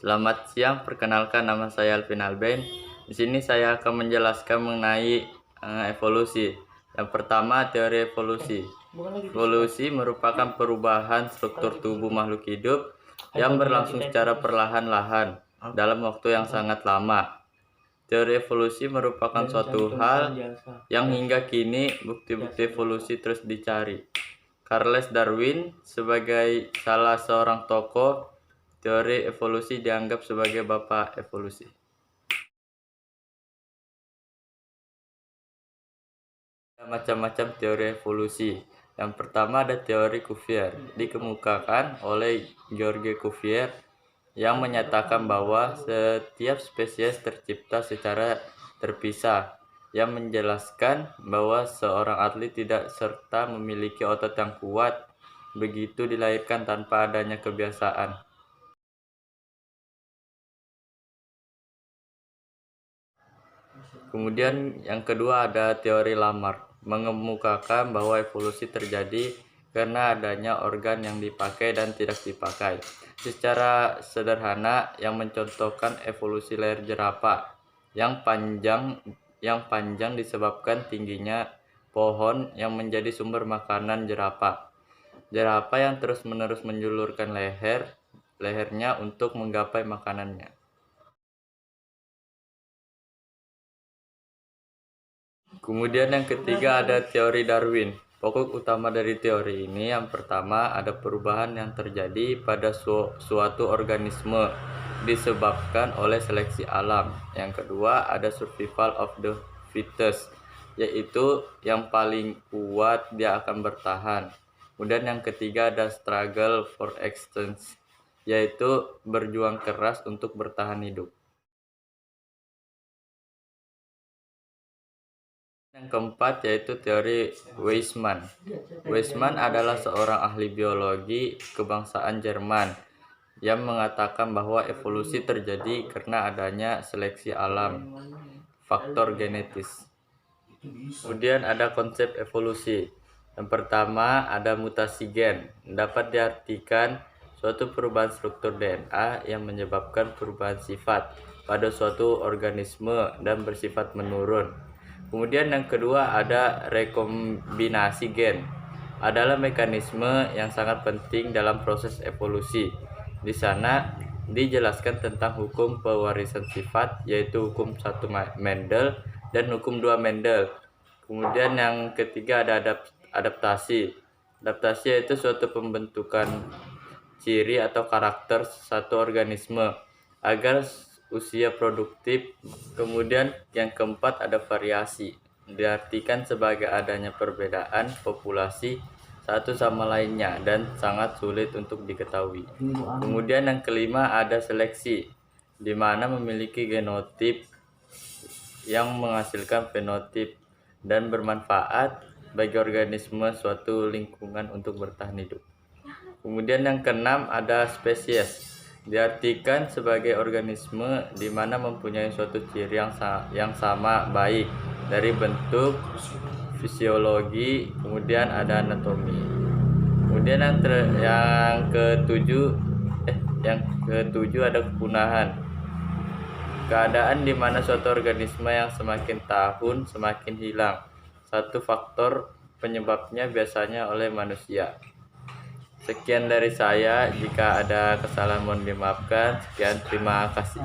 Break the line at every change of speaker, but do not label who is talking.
Selamat siang, perkenalkan nama saya Alvin Alben. Di sini saya akan menjelaskan mengenai evolusi. Yang pertama, teori evolusi. Evolusi merupakan perubahan struktur tubuh makhluk hidup yang berlangsung secara perlahan-lahan dalam waktu yang sangat lama. Teori evolusi merupakan suatu hal yang hingga kini bukti-bukti evolusi terus dicari. Charles Darwin sebagai salah seorang tokoh teori evolusi dianggap sebagai bapak evolusi. Ada macam-macam teori evolusi. Yang pertama ada teori Cuvier, dikemukakan oleh George Cuvier yang menyatakan bahwa setiap spesies tercipta secara terpisah, yang menjelaskan bahwa seorang atlet tidak serta memiliki otot yang kuat begitu dilahirkan tanpa adanya kebiasaan. Kemudian yang kedua ada teori Lamarck, mengemukakan bahwa evolusi terjadi karena adanya organ yang dipakai dan tidak dipakai. Secara sederhana yang mencontohkan evolusi leher jerapah yang panjang disebabkan tingginya pohon yang menjadi sumber makanan jerapah. Jerapah yang terus-menerus menjulurkan lehernya untuk menggapai makanannya. Kemudian yang ketiga ada teori Darwin. Pokok utama dari teori ini yang pertama ada perubahan yang terjadi pada suatu organisme disebabkan oleh seleksi alam. Yang kedua ada survival of the fittest, yaitu yang paling kuat dia akan bertahan. Kemudian yang ketiga ada struggle for existence, yaitu berjuang keras untuk bertahan hidup. Yang keempat yaitu teori Weismann. Weismann adalah seorang ahli biologi kebangsaan Jerman yang mengatakan bahwa evolusi terjadi karena adanya seleksi alam, faktor genetis. Kemudian ada konsep evolusi. Yang pertama ada mutasi gen. Dapat diartikan suatu perubahan struktur DNA yang menyebabkan perubahan sifat pada suatu organisme dan bersifat menurun. Kemudian yang kedua ada rekombinasi gen. Adalah mekanisme yang sangat penting dalam proses evolusi. Di sana dijelaskan tentang hukum pewarisan sifat, yaitu hukum 1 Mendel dan hukum 2 Mendel. Kemudian yang ketiga ada adaptasi. Adaptasi yaitu suatu pembentukan ciri atau karakter satu organisme agar usia produktif. Kemudian yang keempat ada variasi, diartikan sebagai adanya perbedaan populasi satu sama lainnya dan sangat sulit untuk diketahui. Kemudian yang kelima ada seleksi, di mana memiliki genotip yang menghasilkan fenotip dan bermanfaat bagi organisme suatu lingkungan untuk bertahan hidup. Kemudian yang keenam ada spesies, diartikan sebagai organisme di mana mempunyai suatu ciri yang sama baik dari bentuk, fisiologi, kemudian ada anatomi. Kemudian yang ketujuh ada kepunahan. Keadaan di mana suatu organisme yang semakin tahun semakin hilang. Satu faktor penyebabnya biasanya oleh manusia. Sekian dari saya, jika ada kesalahan mohon dimaafkan. Sekian, terima kasih.